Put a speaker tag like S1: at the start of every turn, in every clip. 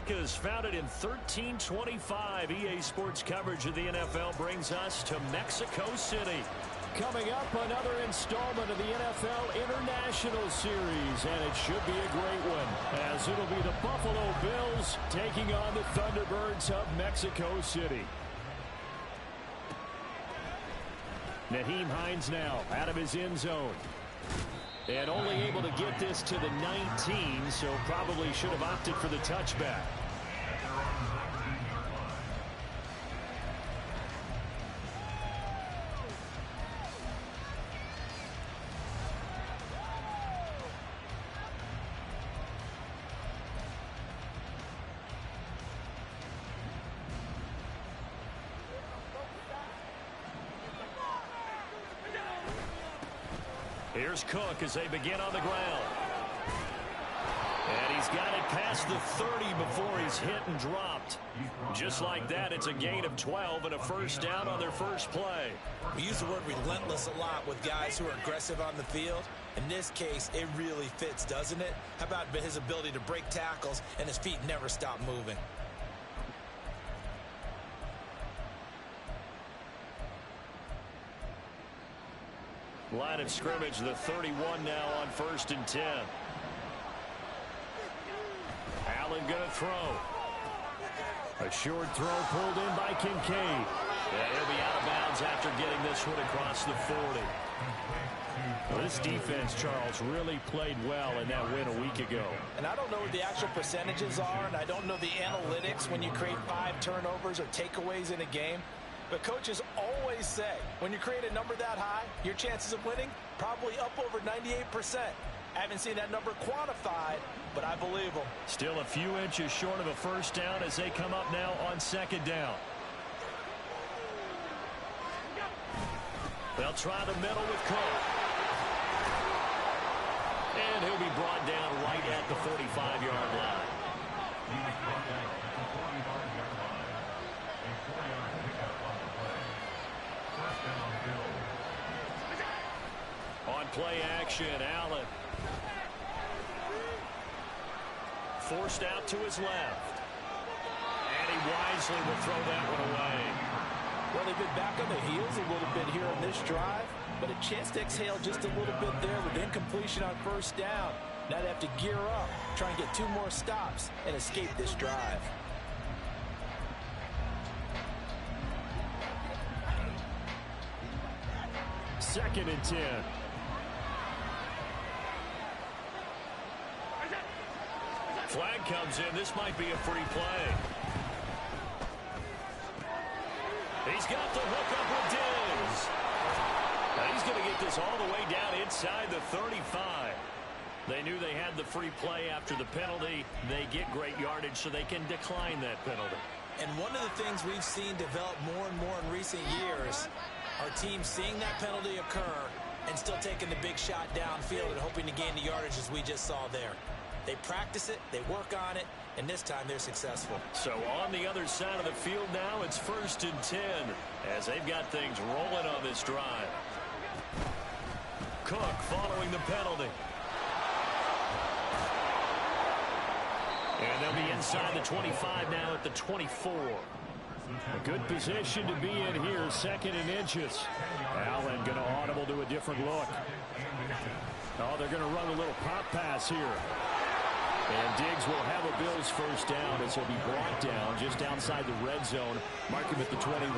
S1: America is founded in 1325. EA Sports coverage of the NFL brings us to Mexico City. Coming up, another installment of the NFL International Series, and it should be a great one, as it'll be the Buffalo Bills taking on the Thunderbirds of Mexico City. Nyheim Hines now out of his end zone. And only able to get this to the 19, so probably should have opted for the touchback. Here's Cook as they begin on the ground. And he's got it past the 30 before he's hit and dropped. Just like that, it's a gain of 12 and a first down on their first play.
S2: We use the word relentless a lot with guys who are aggressive on the field. In this case, it really fits, doesn't it? How about his ability to break tackles and his feet never stop moving?
S1: Line of scrimmage, the 31 now on 1st and 10. Allen going to throw. A short throw pulled in by Kincaid. Yeah, he'll be out of bounds after getting this one across the 40. Well, this defense, Charles, really played well in that win a week ago.
S2: And I don't know what the actual percentages are, and I don't know the analytics when you create 5 turnovers or takeaways in a game. But coaches always say, when you create a number that high, your chances of winning probably up over 98%. I haven't seen that number quantified, but I believe them.
S1: Still a few inches short of a first down as they come up now on 2nd down. They'll try the middle with Cook. And he'll be brought down right at the 45-yard line. On play action, Allen. Forced out to his left. And he wisely will throw that one away.
S2: Well, they've been back on the heels a little bit here on this drive, but a chance to exhale just a little bit there with incompletion on 1st down. Now they have to gear up, try and get 2 more stops, and escape this drive.
S1: Second and 10. Flag comes in. This might be a free play. He's got the hook up with Diggs. Now he's going to get this all the way down inside the 35. They knew they had the free play after the penalty. They get great yardage so they can decline that penalty.
S2: And one of the things we've seen develop more and more in recent years are teams seeing that penalty occur and still taking the big shot downfield and hoping to gain the yardage as we just saw there. They practice it, they work on it, and this time they're successful.
S1: So on the other side of the field now, it's 1st and 10 as they've got things rolling on this drive. Cook following the penalty. And they'll be inside the 25 now at the 24. A good position to be in here, 2nd and inches. Allen going to audible to a different look. Oh, they're going to run a little pop pass here. And Diggs will have a Bills first down as he'll be brought down just outside the red zone. Mark him at the 21.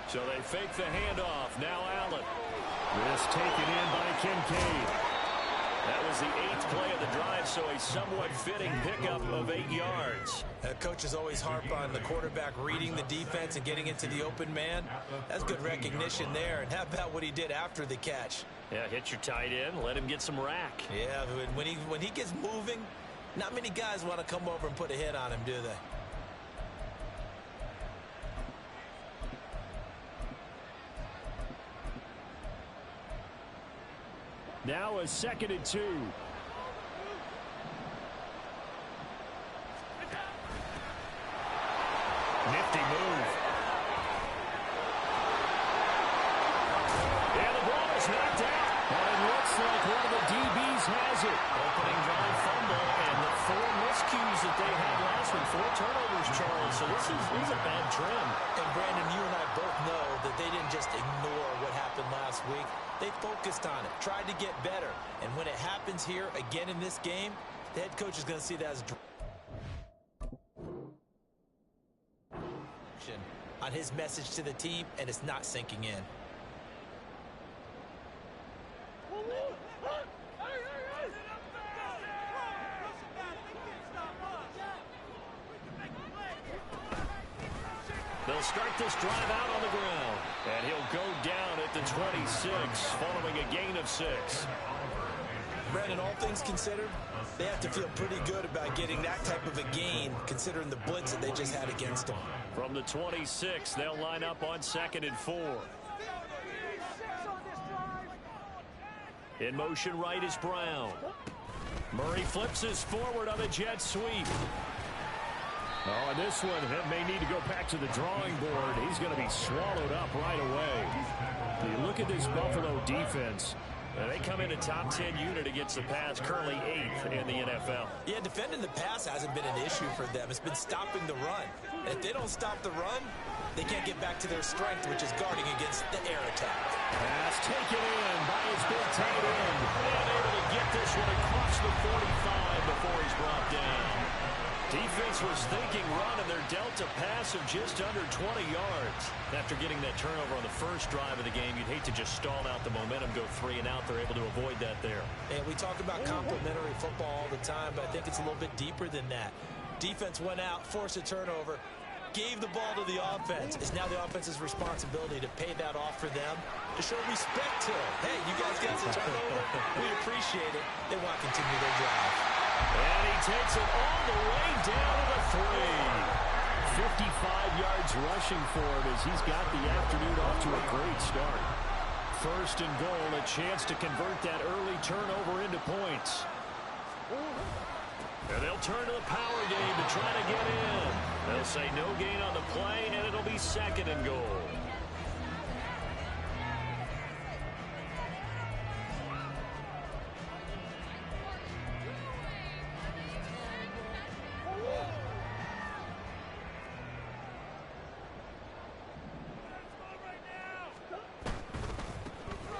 S1: So they fake the handoff. Now Allen. This taken in by Kincaid. That was the 8th play of the drive, so a somewhat fitting pickup of 8 yards.
S2: Coaches always harp on the quarterback reading the defense and getting into the open man. That's good recognition there. And how about what he did after the catch?
S1: Yeah, hit your tight end, let him get some rack.
S2: Yeah, when he gets moving, not many guys want to come over and put a hit on him, do they?
S1: Now a 2nd and 2. Nifty move. knocked out. And it looks like one of the DBs has it.
S2: Opening drive fumble, and the 4 miscues that they had last week, 4 turnovers, Charles. So this is a bad trend. And Brandon, you and I both know that they didn't just ignore what happened last week. They focused on it, tried to get better. And when it happens here again in this game, the head coach is going to see that as on his message to the team, and it's not sinking in.
S1: They'll start this drive out on the ground. And he'll go down at the 26, following a gain of 6.
S2: Brandon, all things considered, they have to feel pretty good about getting that type of a gain, considering the blitz that they just had against them.
S1: From the 26, they'll line up on 2nd and 4. In motion right is Brown. Murray flips his forward on the jet sweep. Oh, and this one may need to go back to the drawing board. He's going to be swallowed up right away. You look at this Buffalo defense. They come in a top 10 unit against the pass, currently 8th in the NFL.
S2: Yeah, defending the pass hasn't been an issue for them. It's been stopping the run. And if they don't stop the run, they can't get back to their strength, which is guarding against the air attack.
S1: Pass taken in by his big tight end. And able to get this one across the 45 before he's brought down. Defense was thinking run, and they're dealt a pass of just under 20 yards. After getting that turnover on the first drive of the game, you'd hate to just stall out the momentum, go 3 and out. They're able to avoid that there. And we talk about complementary football all the time, but I think it's a little bit deeper than that. Defense went out, forced a turnover, gave the ball to the offense. It's now the offense's responsibility to pay that off for them, to show respect to it. Hey, you guys got the turnover. We appreciate it. They want to continue their drive. And he takes it all the way down to the 3. 55 yards rushing for him as he's got the afternoon off to a great start. 1st and goal, a chance to convert that early turnover into points. And they'll turn to the power game to try to get in. They'll say no gain on the play, and it'll be 2nd and goal.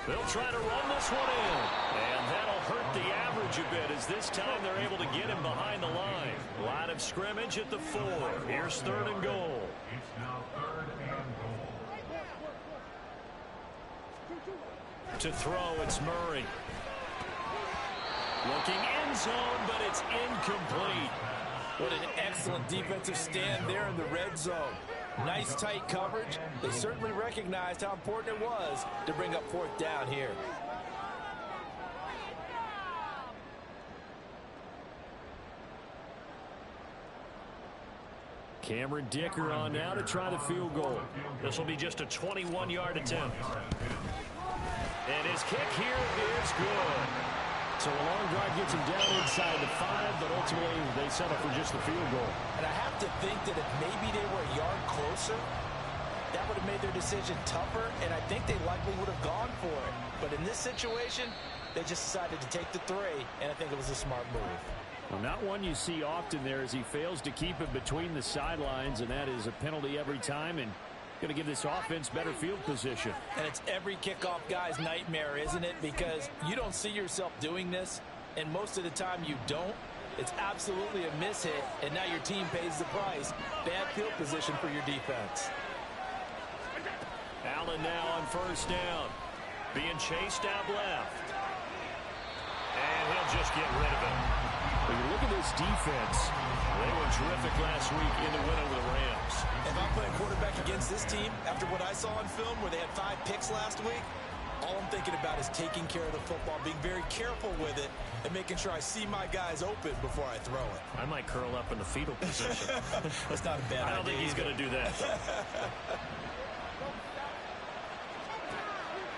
S1: They'll try to run this one in. And that'll hurt the average a bit as this time they're able to get him behind the line. Line of scrimmage at the 4. Here's 3rd and goal.
S3: It's now 3rd and goal.
S1: To throw, it's Murray. Looking end zone, but it's incomplete.
S2: What an excellent defensive stand there in the red zone. Nice tight coverage. They certainly recognized how important it was to bring up 4th down here.
S1: Cameron Dicker on now to try the field goal. This will be just a 21-yard attempt. And his kick here is good. So a long drive gets him down inside the 5, but ultimately they settle for just the field goal.
S2: And I have to think that if maybe they were a yard closer, that would have made their decision tougher, and I think they likely would have gone for it. But in this situation, they just decided to take the 3, and I think it was a smart move.
S1: Well, not one you see often there as he fails to keep it between the sidelines, and that is a penalty every time, and going to give this offense better field position.
S2: And it's every kickoff guy's nightmare, isn't it? Because you don't see yourself doing this, and most of the time you don't. It's absolutely a miss hit, and now your team pays the price. Bad field position for your defense.
S1: Allen now on 1st down. Being chased out left. And he'll just get rid of it. When you look at this defense, they were terrific last week in the win over the Rams.
S2: If I'm playing quarterback against this team, after what I saw on film where they had 5 picks last week, all I'm thinking about is taking care of the football, being very careful with it, and making sure I see my guys open before I throw it.
S1: I might curl up in the fetal position.
S2: That's not a bad idea.
S1: I don't think he's going to do that.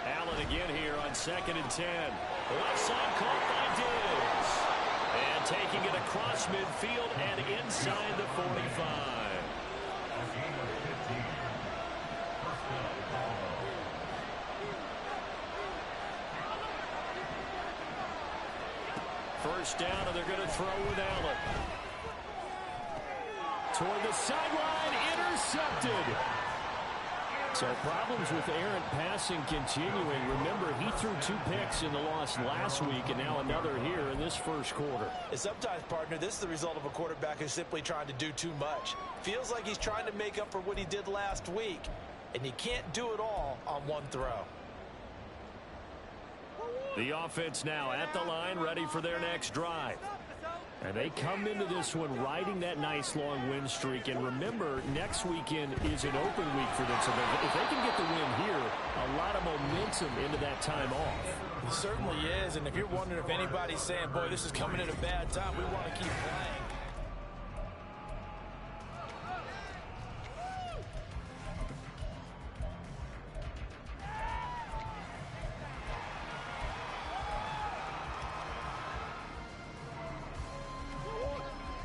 S1: Allen again here on 2nd and 10. Left side caught by Diggs. And taking it across midfield and inside the 45. First down, and they're going to throw with Allen. Toward the sideline, intercepted. So problems with errant passing continuing. Remember, he threw 2 picks in the loss last week, and now another here in this first quarter.
S2: And sometimes, partner, this is the result of a quarterback who's simply trying to do too much. Feels like he's trying to make up for what he did last week, and he can't do it all on one throw.
S1: The offense now at the line, ready for their next drive. And they come into this one riding that nice long win streak. And remember, next weekend is an open week for them. So if they can get the win here, a lot of momentum into that time off.
S2: It certainly is. And if you're wondering if anybody's saying, boy, this is coming at a bad time, we want to keep playing.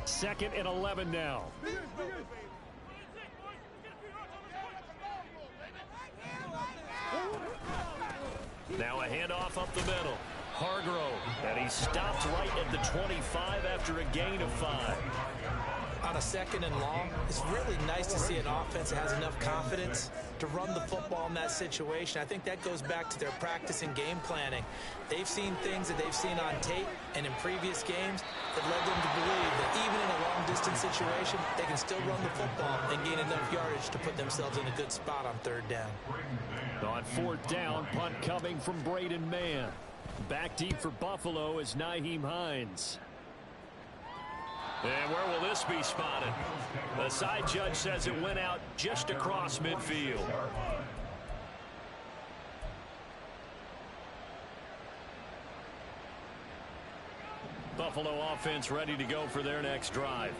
S1: Second and 11 now. Now a handoff up the middle. Hargrove, and he stopped right at the 25 after a gain of 5.
S2: On a second and long, it's really nice to see an offense that has enough confidence to run the football in that situation. I think that goes back to their practice and game planning. They've seen things that they've seen on tape and in previous games that led them to believe that even in a long-distance situation, they can still run the football and gain enough yardage to put themselves in a good spot on third down.
S1: On fourth down, punt coming from Braden Mann. Back deep for Buffalo is Nyheim Hines. And where will this be spotted? The side judge says it went out just across midfield. Buffalo offense ready to go for their next drive.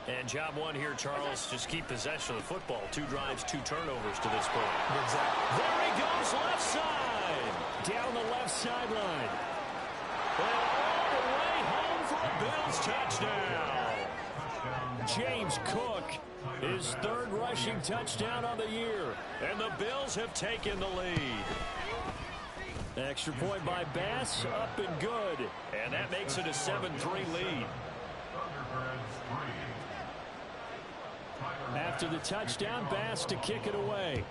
S1: And job one here, Charles, just keep possession of the football. 2 drives, 2 turnovers to this point.
S2: Exactly.
S1: There he goes, left side. Down the left sideline. And all the way home for a Bills touchdown. James Cook, his 3rd rushing touchdown of the year. And the Bills have taken the lead. Extra point by Bass, up and good. And that makes it a 7-3 lead. After the touchdown, Bass to kick it away.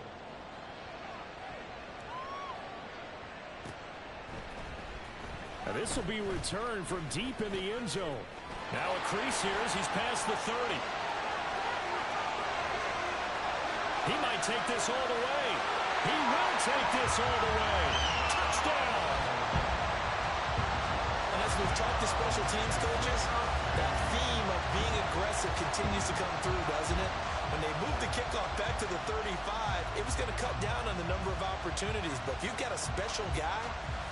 S1: Now this will be returned from deep in the end zone. Now a crease here as he's past the 30. He might take this all the way. He will take this all the way. Touchdown!
S2: And as we've talked to special teams coaches, that theme of being aggressive continues to come through, doesn't it? When they moved the kickoff back to the 35, it was going to cut down on the number of opportunities. But if you've got a special guy,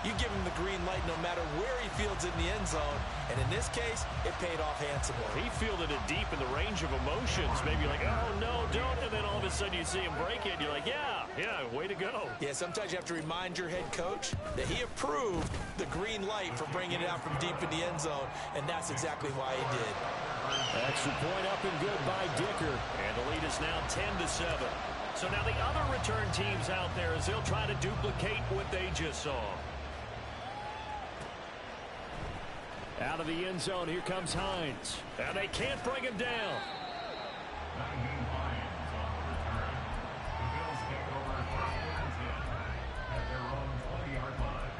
S2: you give him the green light no matter where he fields in the end zone. And in this case, it paid off handsomely.
S1: He fielded it deep in the range of emotions. Maybe like, oh, no, don't. And then all of a sudden you see him break it. And you're like, yeah, way to go.
S2: Yeah, sometimes you have to remind your head coach that he approved the green light for bringing it out from deep in the end zone. And that's exactly why he did.
S1: Extra point up and good by Dicker. And the lead is now 10-7. So now the other return teams out there as they'll try to duplicate what they just saw. Out of the end zone, here comes Hines. And they can't bring him down.
S3: Nyheim Hines on the return. The Bills take over 1st and 10 at their own 20-yard line.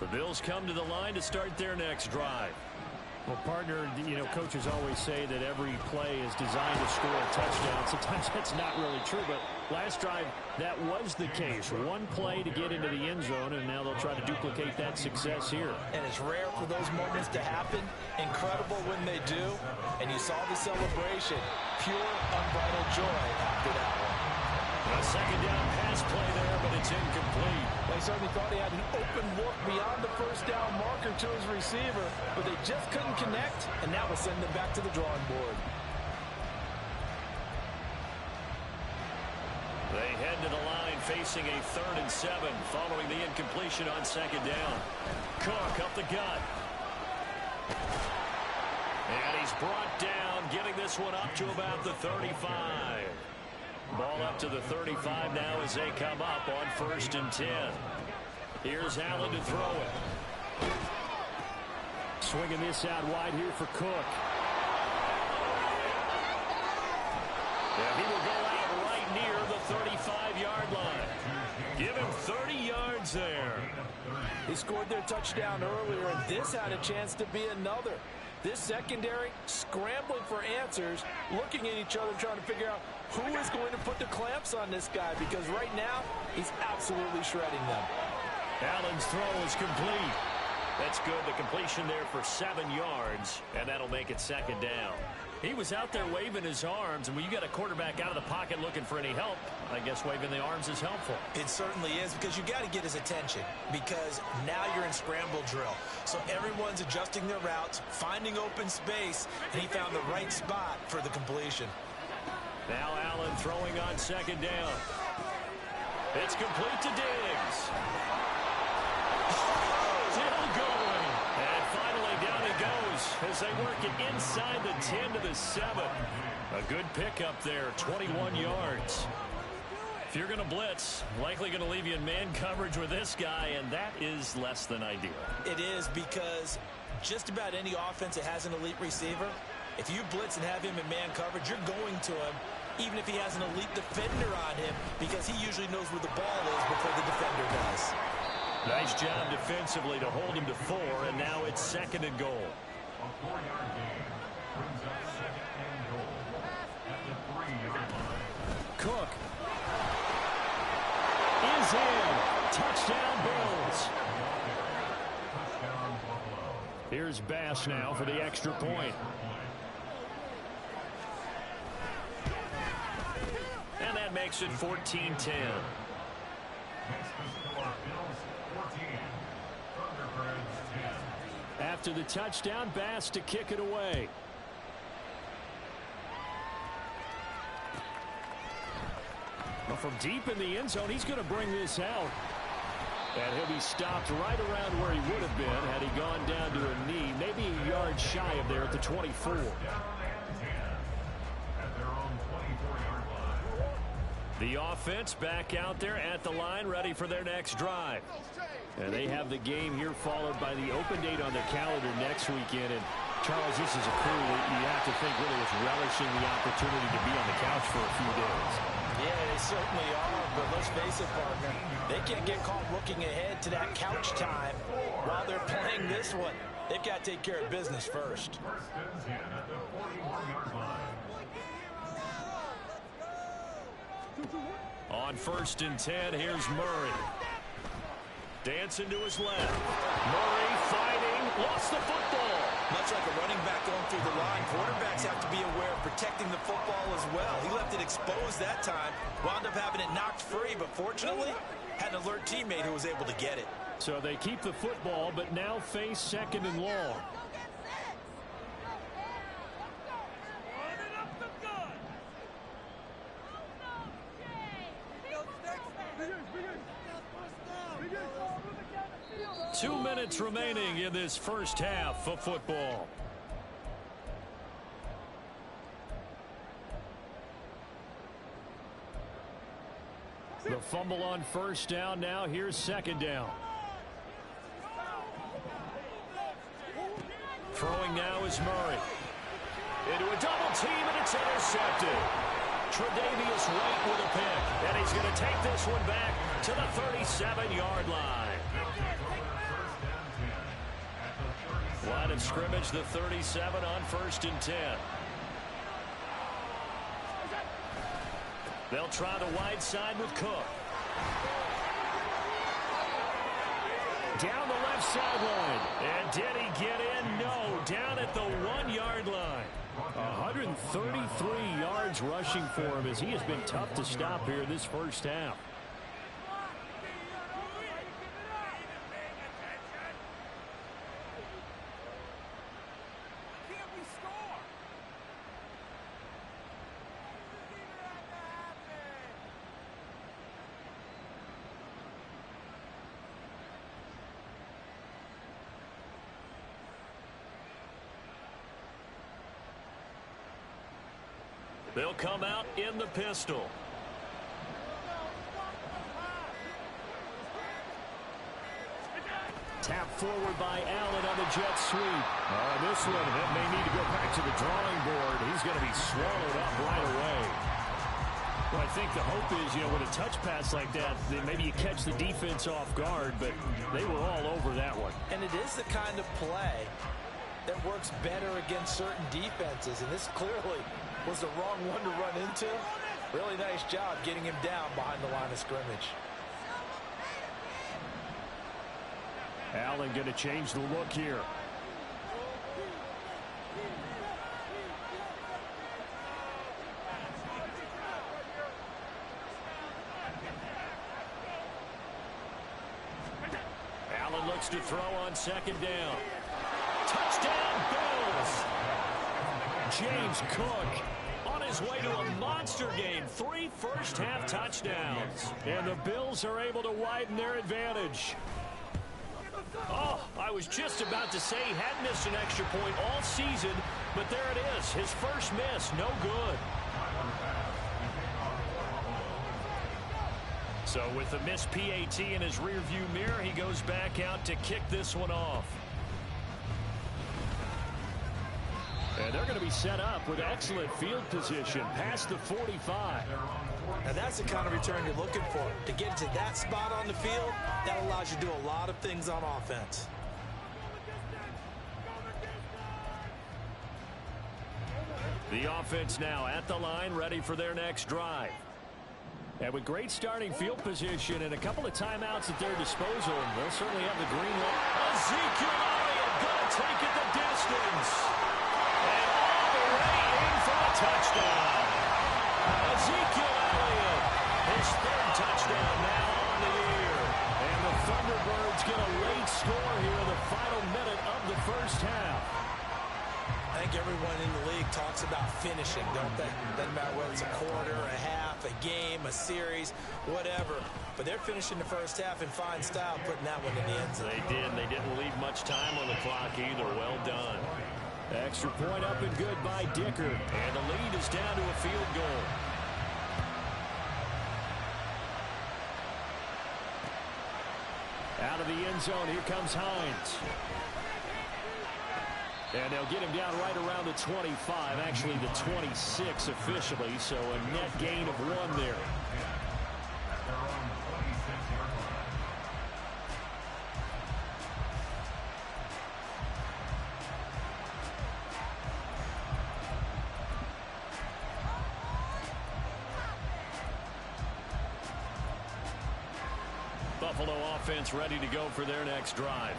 S1: The Bills come to the line to start their next drive. Well, partner, coaches always say that every play is designed to score a touchdown. Sometimes that's not really true, but last drive, that was the case. One play to get into the end zone, and now they'll try to duplicate that success here.
S2: And it's rare for those moments to happen. Incredible when they do. And you saw the celebration. Pure, unbridled joy after that one.
S1: A second down pass play there, but it's incomplete.
S2: They certainly thought he had an open look beyond the first down marker to his receiver, but they just couldn't connect, and that will send them back to the drawing board.
S1: They head to the line facing a 3rd and 7 following the incompletion on second down. Cook up the gut. And he's brought down, getting this one up to about the 35. Ball up to the 35 now as they come up on 1st and 10. Here's Allen to throw it. Swinging this out wide here for Cook. Yeah, he will go out right near the 35-yard line. Give him 30 yards there.
S2: He scored their touchdown earlier, and this had a chance to be another. This secondary scrambling for answers, looking at each other, trying to figure out who is going to put the clamps on this guy, because right now he's absolutely shredding them.
S1: Allen's throw is complete. That's good. The completion there for 7 yards, and that'll make it 2nd down. He was out there waving his arms, and when you got a quarterback out of the pocket looking for any help, I guess waving the arms is helpful.
S2: It certainly is, because you got to get his attention, because now you're in scramble drill. So everyone's adjusting their routes, finding open space, and he found the right spot for the completion.
S1: Now Allen throwing on 2nd down. It's complete to Diggs. Still going. And finally down he goes as they work it inside the 10 to the 7. A good pickup there, 21 yards. If you're going to blitz, likely going to leave you in man coverage with this guy, and that is less than ideal.
S2: It is, because just about any offense that has an elite receiver, if you blitz and have him in man coverage, you're going to him, even if he has an elite defender on him, because he usually knows where the ball is before the defender does.
S1: Nice job defensively to hold him to 4, and now it's 2nd and goal.
S3: A 4-yard gain brings up 2nd and goal at the 3-yard line.
S1: Cook is in. Touchdown Bills.
S3: Touchdown Buffalo.
S1: Here's Bass now for the extra point. And that makes it 14-10.
S3: Makes the score Bills 14, Thunderbirds 10.
S1: After the touchdown, Bass to kick it away. Well, from deep in the end zone, he's going to bring this out. And he'll be stopped right around where he would have been had he gone down to a knee, maybe a yard shy of there at the 24.
S3: Down and 10 at their own 24-yard line.
S1: The offense back out there at the line, ready for their next drive. And they have the game here followed by the open date on their calendar next weekend. And Charles, this is a crew that you have to think really is relishing the opportunity to be on the couch for a few days.
S2: Yeah, they certainly are, but let's face it, partner, they can't get caught looking ahead to that couch time while they're playing this one. They've got to take care of business first.
S3: 1st and 10 at the 41-yard line.
S1: On 1st and 10, here's Murray. Dancing to his left. Murray fighting, lost the football.
S2: Much like a running back going through the line, quarterbacks have to be aware of protecting the football as well. He left it exposed that time, wound up having it knocked free, but fortunately, had an alert teammate who was able to get it.
S1: So they keep the football, but now face 2nd and long. Two minutes remaining in this first half of football. The fumble on 1st down. Now here's 2nd down. Throwing now is Murray. Into a double team, and it's intercepted. Tre'Davious White with a pick, and he's going to take this one back to the 37-yard line. Line of scrimmage, the 37 on 1st and 10. They'll try the wide side with Cook. Down the left sideline. And did he get in? No. Down at the 1-yard line. 133 yards rushing for him as he has been tough to stop here this first half. They'll come out in the pistol. Tap forward by Allen on the jet sweep. This one may need to go back to the drawing board. He's going to be swallowed up right away. Well, I think the hope is, with a touch pass like that, then maybe you catch the defense off guard, but they were all over that one.
S2: And it is the kind of play that works better against certain defenses, and this clearly was the wrong one to run into. Really nice job getting him down behind the line of scrimmage.
S1: Allen going to change the look here. Allen looks to throw on second down. Touchdown, Bills! James Cook on his way to a monster game. 3 first-half touchdowns. And the Bills are able to widen their advantage. Oh, I was just about to say he had missed an extra point all season, but there it is. His first miss, no good. So with the missed PAT in his rearview mirror, he goes back out to kick this one off. And they're going to be set up with excellent field position past the 45.
S2: And that's the kind of return you're looking for. To get to that spot on the field, that allows you to do a lot of things on offense.
S1: The offense now at the line, ready for their next drive. And with great starting field position and a couple of timeouts at their disposal, they'll certainly have the green light. Ezekiel Elliott going to take it the distance. And all the way in for a touchdown. Ezekiel Elliott, his third touchdown now on the year. And the Thunderbirds get a late score here in the final minute of the first half.
S2: I think everyone in the league talks about finishing, don't they? Doesn't matter whether it's a quarter, a half, a game, a series, whatever. But they're finishing the first half in fine style, putting that one in the end zone.
S1: They did. They didn't leave much time on the clock either. Well done. Extra point up and good by Dicker. And the lead is down to a field goal. Out of the end zone, here comes Hines. And they'll get him down right around the 25, actually the 26 officially, so a net gain of 1 there. Buffalo offense ready to go for their next drive.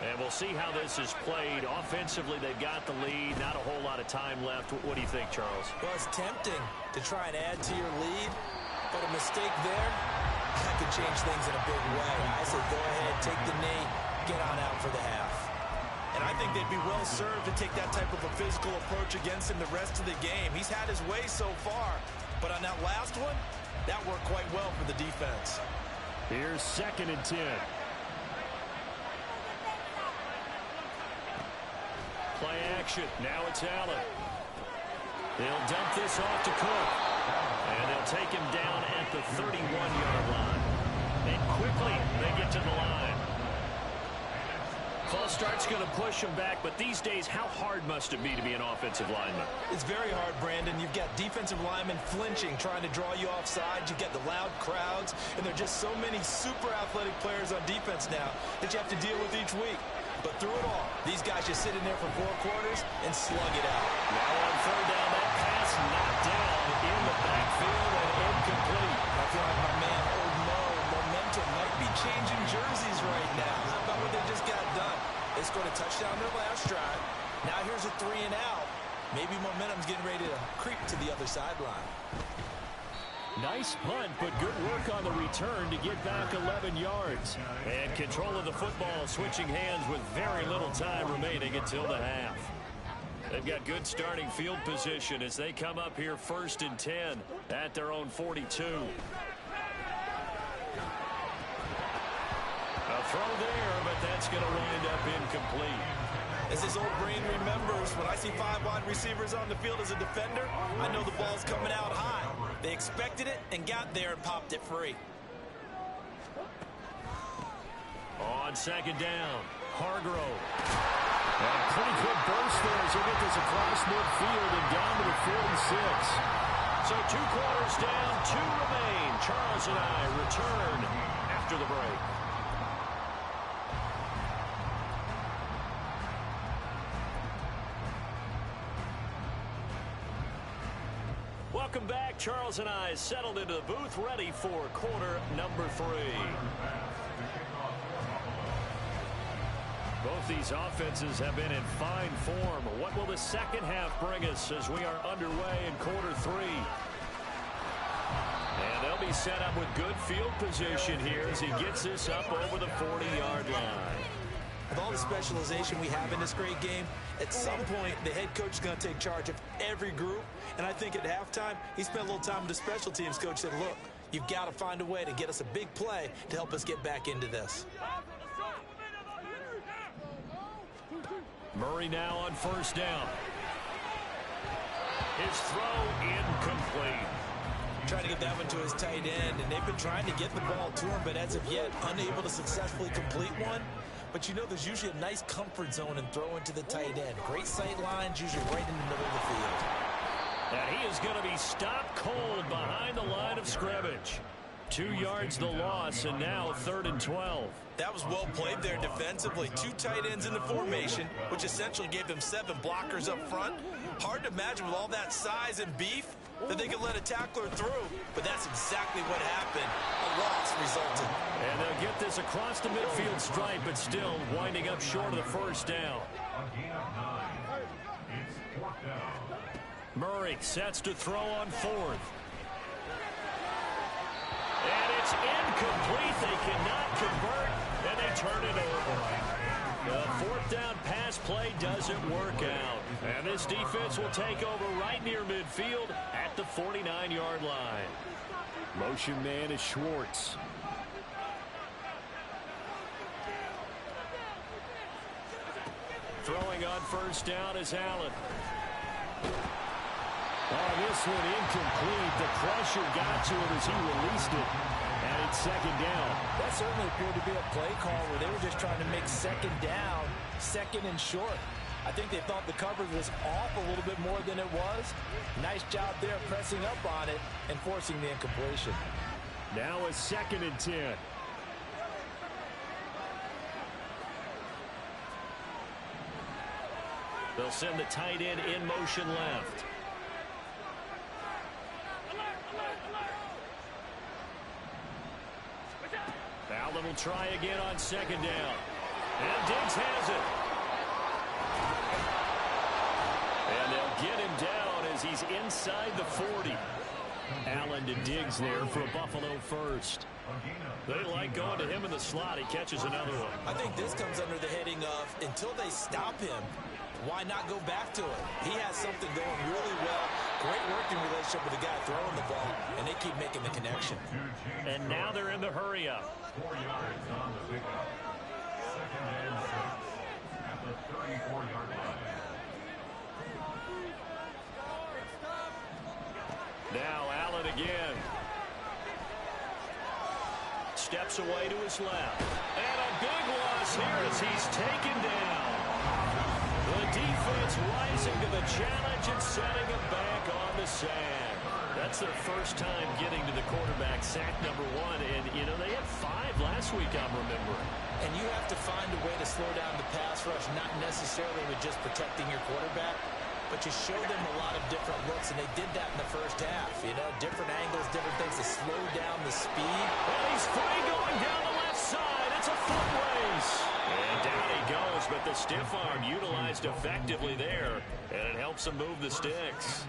S1: And we'll see how this is played. Offensively, they've got the lead. Not a whole lot of time left. What do you think, Charles?
S2: Well, it's tempting to try and add to your lead, but a mistake there, that could change things in a big way. I say go ahead, take the knee, get on out for the half. And I think they'd be well served to take that type of a physical approach against him the rest of the game. He's had his way so far, but on that last one, that worked quite well for the defense.
S1: Here's 2nd and 10. Play action. Now it's Allen. They'll dump this off to Cook. And they'll take him down at the 31-yard line. And quickly, they get to the line. False start's going to push him back, but these days, how hard must it be to be an offensive lineman?
S2: It's very hard, Brandon. You've got defensive linemen flinching, trying to draw you offside. You've got the loud crowds, and there are just so many super athletic players on defense now that you have to deal with each week. But through it all, these guys just sit in there for 4 quarters and slug it out.
S1: Now on 3rd down, that pass knocked down in the backfield and incomplete.
S2: I feel like my man, Old Mo, momentum might be changing jerseys right now. How about what they just got done? They scored a touchdown their last drive. Now here's a 3 and out. Maybe momentum's getting ready to creep to the other sideline.
S1: Nice punt, but good work on the return to get back 11 yards. And control of the football switching hands with very little time remaining until the half. They've got good starting field position as they come up here 1st and 10 at their own 42. A throw there, but that's going to wind up incomplete.
S2: As his old brain remembers, when I see 5 wide receivers on the field as a defender, I know the ball's coming out high. They expected it and got there and popped it free.
S1: On second down, Hargrove. And a pretty good burst there as he'll get this across midfield and down to the 46. So 2 quarters down, 2 remain. Charles and I return after the break. Welcome back. Charles and I settled into the booth, ready for quarter number 3. Both these offenses have been in fine form. What will the second half bring us as we are underway in quarter 3? And they'll be set up with good field position here as he gets this up over the 40-yard line.
S2: With all the specialization we have in this great game, at some point the head coach is going to take charge of every group. And I think at halftime, he spent a little time with the special teams coach, said, look, you've got to find a way to get us a big play to help us get back into this.
S1: Murray now on first down. His throw incomplete.
S2: Trying to get that one to his tight end, and they've been trying to get the ball to him, but as of yet, unable to successfully complete one. But you know there's usually a nice comfort zone and throw into the tight end. Great sight lines, usually right in the middle of the field.
S1: And he is going to be stopped cold behind the line of scrimmage. 2 yards the loss, and now 3rd and 12.
S2: That was well played there defensively. 2 tight ends in the formation, which essentially gave them 7 blockers up front. Hard to imagine with all that size and beef that they could let a tackler through, but that's exactly what happened. A loss resulted.
S1: And they'll get this across the midfield stripe, but still winding up short of the first down. Murray sets to throw on 4th. And it's incomplete. They cannot convert, and they turn it over. The 4th down pass play doesn't work out. And this defense will take over right near midfield at the 49-yard line. Motion man is Schwartz. Throwing on first down is Allen. Oh, this one incomplete. The pressure got to him as he released it. And it's second down.
S2: That certainly appeared to be a play call where they were just trying to make second down, second and short. I think they thought the coverage was off a little bit more than it was. Nice job there pressing up on it and forcing the incompletion.
S1: Now a 2nd and 10. They'll send the tight end in motion left. Allen will try again on second down. And Diggs has it. And they'll get him down as he's inside the 40. Allen to Diggs there for a Buffalo first. They like going to him in the slot. He catches another one.
S2: I think this comes under the heading of until they stop him, why not go back to it? He has something going really well. Great working relationship with the guy throwing the ball, and they keep making the connection.
S1: And now they're in the hurry up.
S3: 4 yards on the pickup. 2nd and 6 at the 34-yard line.
S1: Now Allen again. Steps away to his left. And a big loss here as he's taken down. The defense rising to the challenge and setting him back on the sand. That's their first time getting to the quarterback, sack number 1. And, you know, they had 5 last week, I'm remembering.
S2: And you have to find a way to slow down the pass rush, not necessarily with just protecting your quarterback, but you show them a lot of different looks, and they did that in the first half. You know, different angles, different things to slow down the speed.
S1: And he's free going down the left side. It's a foot race. And down he goes, but the stiff arm utilized effectively there, and it helps him move the sticks.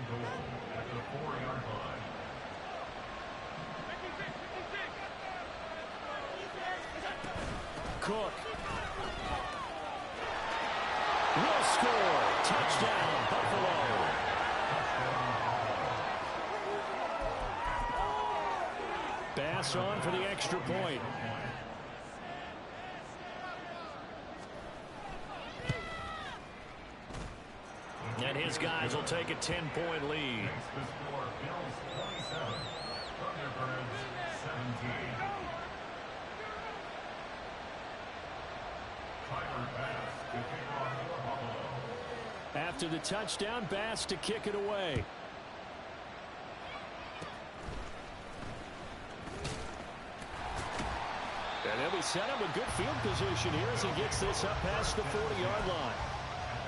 S3: At the 4-yard line.
S1: Cook will score. Touchdown, Buffalo. Bass on for the extra point. And his guys will take a 10-point lead.
S3: Makes the score Bills 27, Thunderbirds 17. Tyler Bass to kick off for Buffalo.
S1: After the touchdown, Bass to kick it away. And they'll be set up with good field position here as he gets this up past the 40-yard line.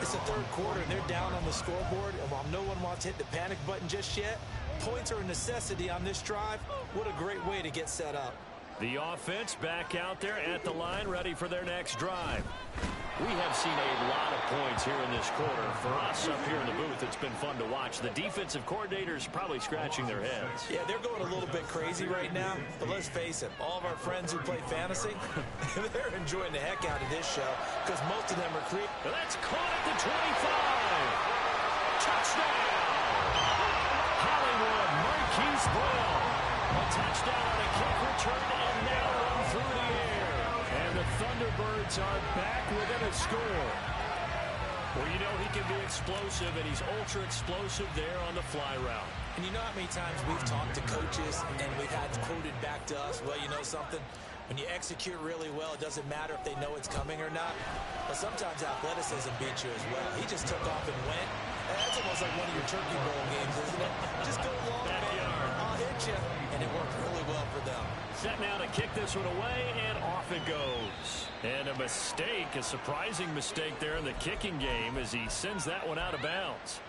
S2: It's the third quarter, and they're down on the scoreboard. And while no one wants to hit the panic button just yet, points are a necessity on this drive. What a great way to get set up.
S1: The offense back out there at the line, ready for their next drive. We have seen a lot of points here in this quarter. For us up here in the booth, it's been fun to watch. The defensive coordinators probably scratching their heads.
S2: Yeah, they're going a little bit crazy right now. But let's face it, all of our friends who play fantasy, they're enjoying the heck out of this show because most of them are creep.
S1: That's caught at the 25. Touchdown! Hollywood Marquise Brown. A touchdown on a kick return and now run through the air. And the Thunderbirds are back within a score. Well, you know he can be explosive, and he's ultra explosive there on the fly route.
S2: And you know how many times we've talked to coaches and we've had quoted back to us, well, you know something? When you execute really well, it doesn't matter if they know it's coming or not. But sometimes athleticism beats you as well. He just took off and went. That's almost like one of your Turkey Bowl games, isn't it? Just go long, man. I'll hit you. And it worked really well for them.
S1: Set now to kick this one away, and off it goes. And a mistake, a surprising mistake there in the kicking game as he sends that one out of bounds.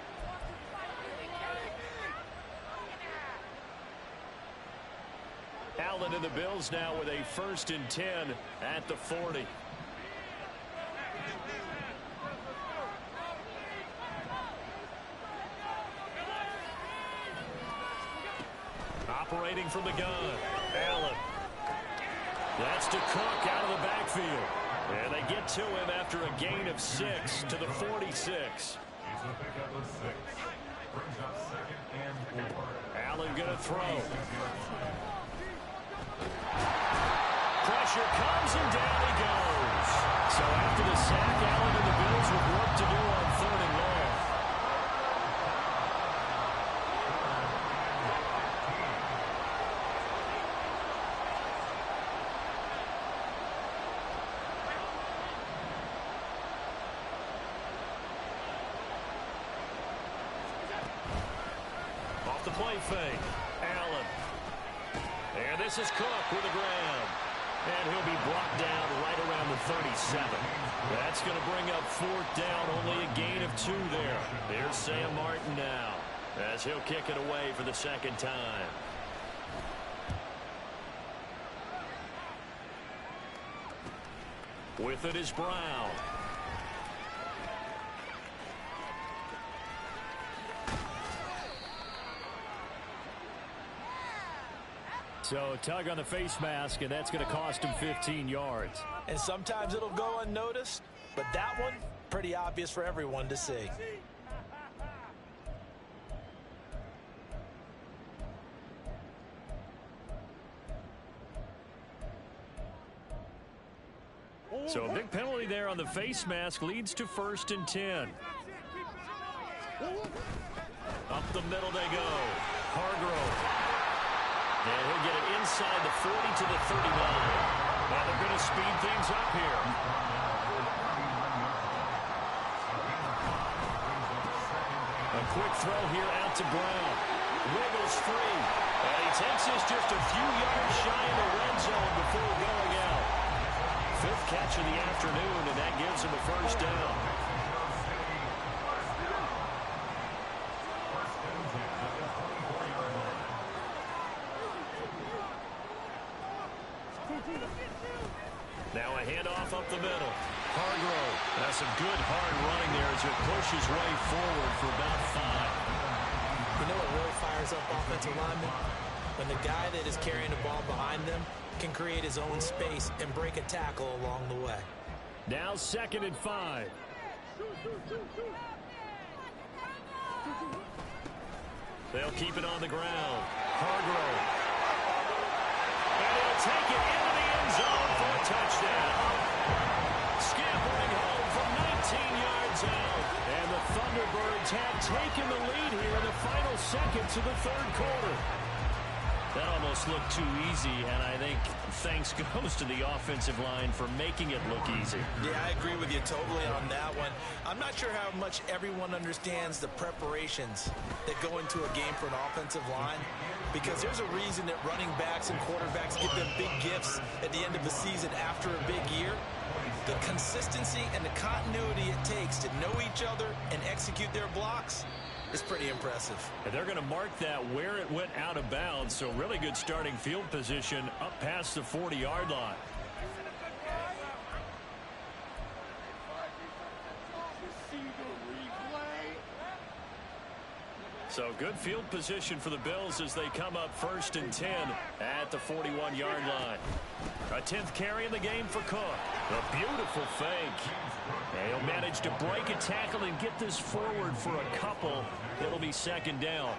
S1: Allen and the Bills now with a 1st and 10 at the 40. Operating from the gun, Allen. That's to Cook out of the backfield. And they get to him after a gain of 6 to the 46.
S3: He's a pickup of 6. Brings up 2nd and 4.
S1: Allen going to throw. Pressure comes and down he goes. So after the sack, Allen and the Bills with work to do on 3rd and long. Off the play fake, Allen. And this is Cook with a grab. And he'll be brought down right around the 37. That's going to bring up 4th down, only a gain of 2 there. Here's Sam Martin now as he'll kick it away for the 2nd time. With it is Brown. So tug on the face mask, and that's going to cost him 15 yards.
S2: And sometimes it'll go unnoticed, but that one, pretty obvious for everyone to see.
S1: So a big penalty there on the face mask leads to 1st and 10. Up the middle they go. Hargrove. And he'll get it inside the 40 to the 39. Now they're going to speed things up here. A quick throw here out to Brown. Wiggles free. And he takes this just a few yards shy of the red zone before going out. 5th catch of the afternoon, and that gives him a 1st down. Now a handoff up the middle. Hargrove. That's some good hard running there as he pushes his way forward for about 5.
S2: You know what really fires up offensive linemen? When the guy that is carrying the ball behind them can create his own space and break a tackle along the way.
S1: Now 2nd and 5. They'll keep it on the ground. Hargrove. And he'll take it into the end zone for a touchdown. Scampering home from 19 yards out. And the Thunderbirds Bills have taken the lead here in the final seconds of the third quarter.
S4: That almost looked too easy, and I think thanks goes to the offensive line for making it look easy.
S2: Yeah, I agree with you totally on that one. I'm not sure how much everyone understands the preparations that go into a game for an offensive line, because there's a reason that running backs and quarterbacks give them big gifts at the end of the season after a big year. The consistency and the continuity it takes to know each other and execute their blocks is pretty impressive.
S1: And they're going to mark that where it went out of bounds, so really good starting field position up past the 40-yard line. So good field position for the Bills as they come up 1st and 10 at the 41-yard line. A 10th carry in the game for Cook. A beautiful fake. And he'll manage to break a tackle and get this forward for a couple. It'll be 2nd down.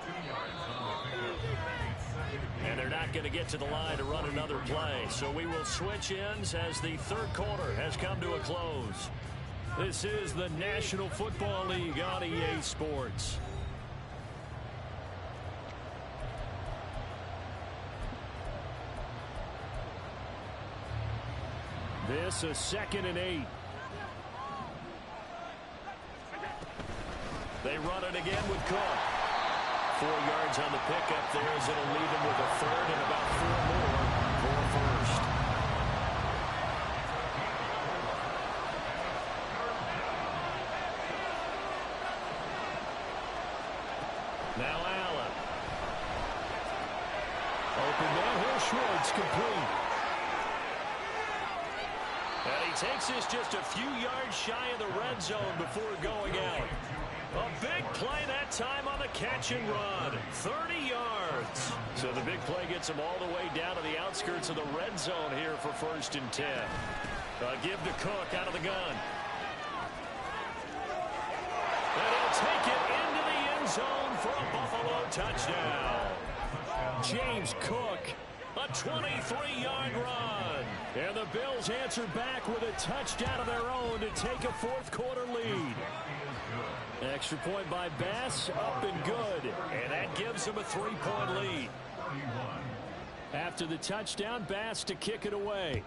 S1: And they're not going to get to the line to run another play. So we will switch ends as the third quarter has come to a close. This is the National Football League on EA Sports. This is 2nd and 8. They run it again with Cook. 4 yards on the pickup there as it'll leave him with a third and about 4 more for first. Now Allen. Open man here, Schwartz complete. And he takes this just a few yards shy of the red zone before going out. A big play that time on the catch and run. 30 yards. So the big play gets him all the way down to the outskirts of the red zone here for 1st and 10. Give to Cook out of the gun. And he'll take it into the end zone for a Buffalo touchdown. James Cook, a 23-yard run. And the Bills answer back with a touchdown of their own to take a fourth quarter lead. Extra point by Bass, up and good. And that gives them a 3-point lead. After the touchdown, Bass to kick it away.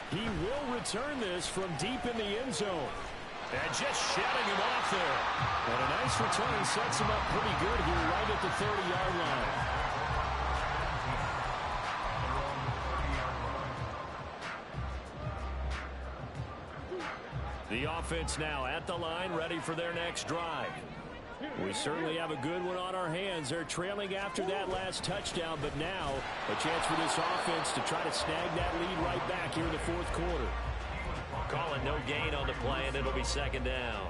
S1: He will return this from deep in the end zone. And just shutting him off there. And a nice return sets him up pretty good here right at the 30-yard line. The offense now at the line, ready for their next drive. We certainly have a good one on our hands. They're trailing after that last touchdown, but now a chance for this offense to try to snag that lead right back here in the fourth quarter.
S4: Calling no gain on the play, and it'll be 2nd down.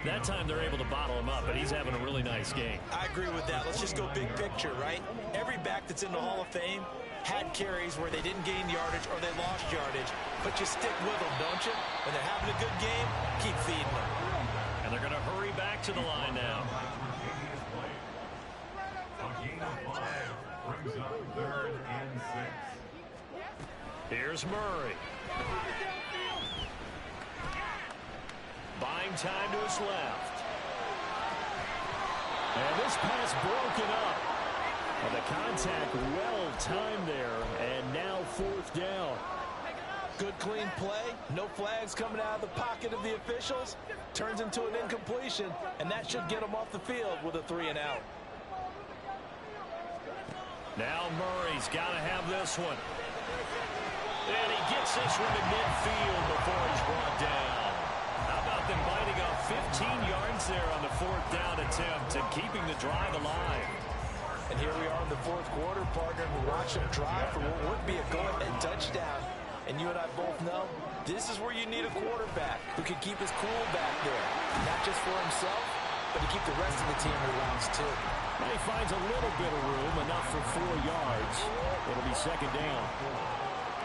S1: That time they're able to bottle him up, but he's having a really nice game.
S2: I agree with that. Let's just go big picture, right? Every back that's in the Hall of Fame had carries where they didn't gain yardage or they lost yardage, but you stick with them, don't you? When they're having a good game, keep feeding them.
S1: And they're going to hurry back to the line now. Here's Murray. Buying time to his left. And this pass broken up. And the contact well timed there. And now 4th down. Good clean play. No flags coming out of the pocket of the officials. Turns into an incompletion. And that should get them off the field with a 3-and-out. Now Murray's got to have this one. And he gets this one to midfield before he's brought down. How about them biting off 15 yards there on the 4th down attempt and keeping the drive alive? And here we are in the fourth quarter, partner, and we watch them drive for what would be a go-ahead touchdown. And you and I both know this is where you need a quarterback who can keep his cool back there. Not just for himself, but to keep the rest of the team in rounds too. And he finds a little bit of room, enough for 4 yards. It'll be 2nd down.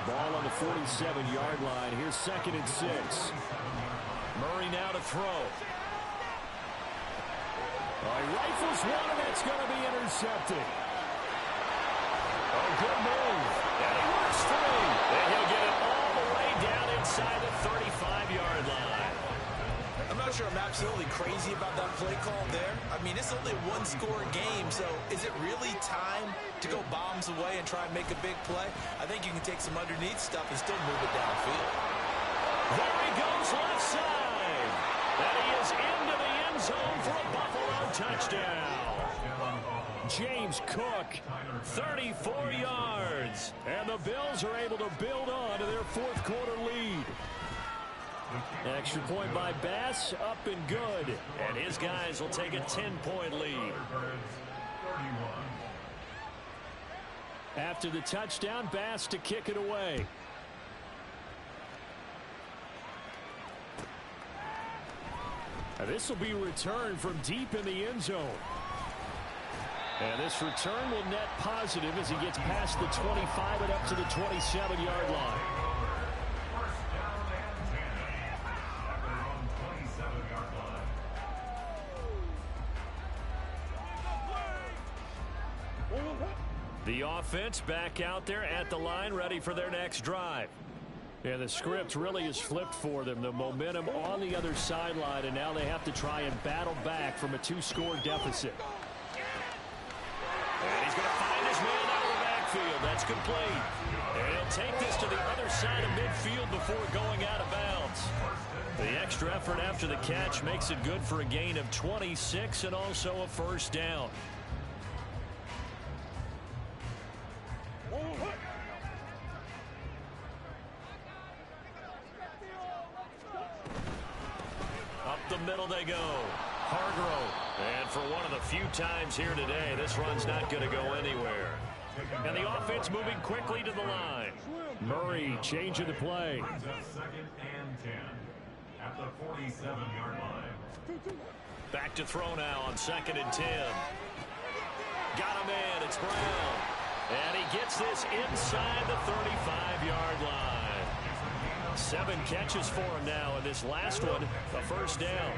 S1: Ball on the 47-yard line. Here's 2nd and 6. Murray now to throw. He rifles one, and that's going to be intercepted. Oh, good move. And he works 3. And he'll get it all the way down inside the 30.
S2: absolutely crazy about that play call there. I mean, it's only a one-score game, so is it really time to go bombs away and try and make a big play? I think you can take some underneath stuff and still move it downfield.
S1: There he goes left side. And he is into the end zone for a Buffalo touchdown. James Cook, 34 yards. And the Bills are able to build on to their fourth quarter lead. Extra point by Bass, up and good.
S4: And his guys will take a 10-point lead.
S1: After the touchdown, Bass to kick it away. Now this will be returned from deep in the end zone. And this return will net positive as he gets past the 25 and up to the 27-yard line. The offense back out there at the line, ready for their next drive. And the script really is flipped for them. The momentum on the other sideline, and now they have to try and battle back from a two-score deficit.
S4: And he's going to find his man out of the backfield. That's complete. And he'll take this to the other side of midfield before going out of bounds. The extra effort after the catch makes it good for a gain of 26 and also a first down. Up the middle they go. Hargrove. And for one of the few times here today, this run's not going to go anywhere. And the offense moving quickly to the line.
S1: Murray changing the play.
S3: Second and 10 at the 47-yard line.
S4: Back to throw now on 2nd and 10. Got him in. It's Brown. And he gets this inside the 35-yard line. 7 catches for him now, and this last one, a first down.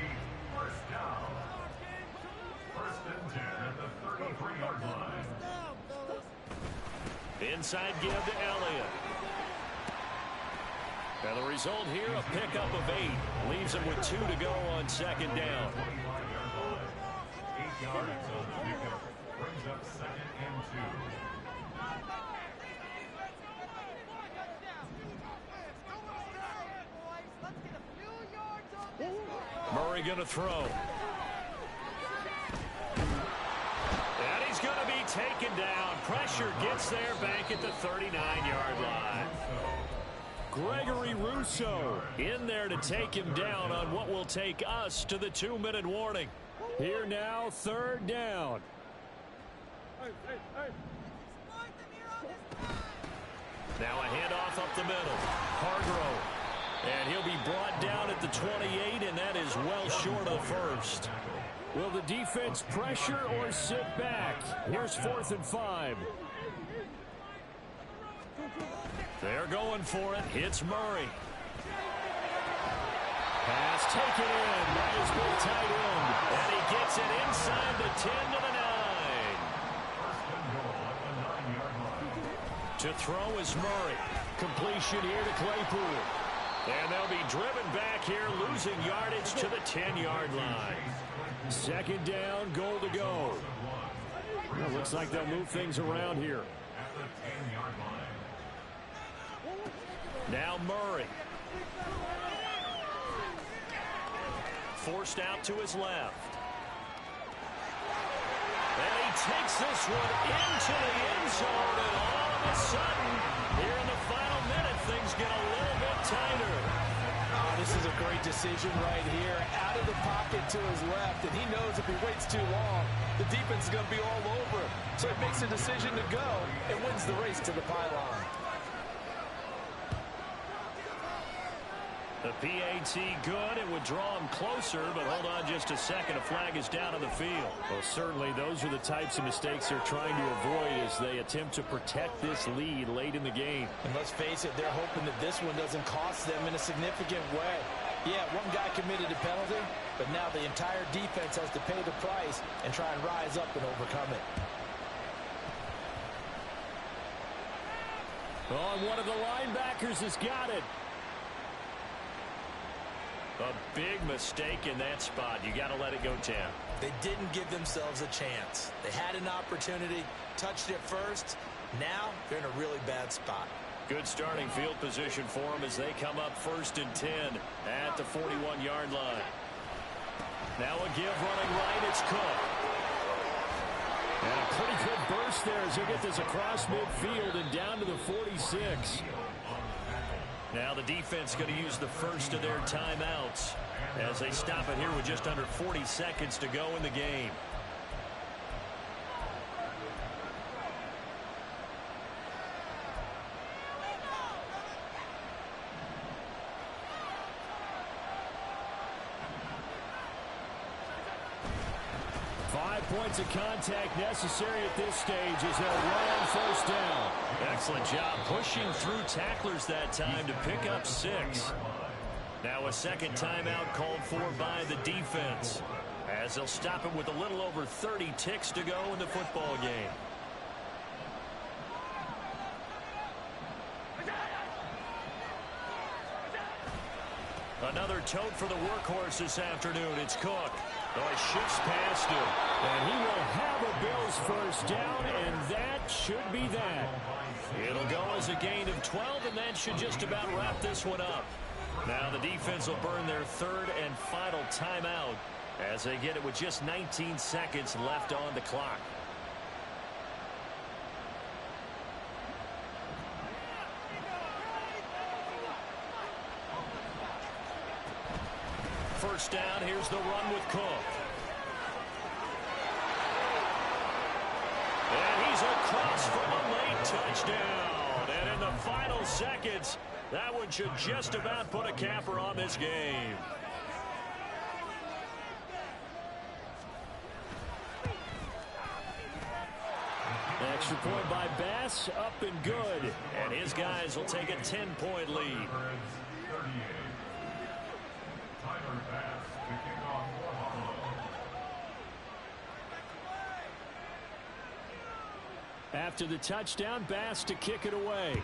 S3: First down. First and 10 at the 33-yard line.
S4: Inside give to Elliott. And the result here, a pickup of 8. Leaves him with 2 to go on 2nd down.
S3: 25-yard line. 8 yards on the pickup. Brings up 2nd and 2.
S4: Murray going to throw. And he's going to be taken down. Pressure gets there back at the 39-yard line.
S1: Gregory Rousseau
S4: In there to take him down on what will take us to the 2-minute warning.
S1: here now, 3rd down.
S4: Now a handoff up the middle. Hargrove. And he'll be brought down at the 28, and that is well short of the first.
S1: Will the defense pressure or sit back? Here's 4th and 5.
S4: They're going for it. Hits Murray.
S1: Pass taken in by his big tight end.
S4: And he gets it inside the 10 to the 9. To throw is Murray.
S1: Completion here to Claypool.
S4: And they'll be driven back here, losing yardage to the 10-yard line.
S1: 2nd down, goal to go. Well, looks like they'll move things around here.
S4: Now Murray. Forced out to his left. And he takes this one into the end zone, and all of a sudden, here in the final minute, things get a little bit tighter.
S2: Oh, this is a great decision right here. Out of the pocket to his left, and he knows if he waits too long, the defense is going to be all over him. So he makes a decision to go and wins the race to the pylon.
S4: The PAT good. It would draw him closer, but hold on just a second. A flag is down on the field.
S1: Well, certainly those are the types of mistakes they're trying to avoid as they attempt to protect this lead late in the game.
S2: And let's face it, they're hoping that this one doesn't cost them in a significant way. Yeah, one guy committed a penalty, but now the entire defense has to pay the price and try and rise up and overcome it.
S1: Oh, and one of the linebackers has got it.
S4: A big mistake in that spot. You got to let it go, Tam.
S2: They didn't give themselves a chance. They had an opportunity, touched it first. Now they're in a really bad spot.
S4: Good starting field position for them as they come up 1st and 10 at the 41-yard line. Now a give running right. It's Cook.
S1: And a pretty good burst there as they get this across midfield and down to the 46.
S4: Now the defense going to use the first of their timeouts as they stop it here with just under 40 seconds to go in the game.
S1: Points of contact necessary at this stage as they'll run on 1st down.
S4: Excellent job pushing through tacklers that time to pick up 6. Now a second timeout called for by the defense as they'll stop it with a little over 30 ticks to go in the football game. Another tote for the workhorse this afternoon. It's Cook. Oh, he shifts past him.
S1: And he will have a Bills 1st down, and that should be that.
S4: It'll go as a gain of 12, and that should just about wrap this one up. Now the defense will burn their 3rd and final timeout as they get it with just 19 seconds left on the clock. First down, here's the run with Cook. And he's across from a late touchdown. And in the final seconds, that one should just about put a capper on this game.
S1: Extra point by Bass, up and good.
S4: And his guys will take a 10-point lead.
S1: After the touchdown, Bass to kick it away.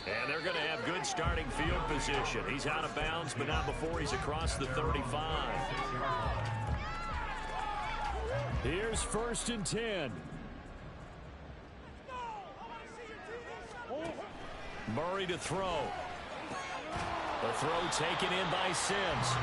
S4: And they're going to have good starting field position. He's out of bounds, but not before he's across the 35.
S1: Here's 1st and 10.
S4: Murray to throw. The throw taken in by Sims.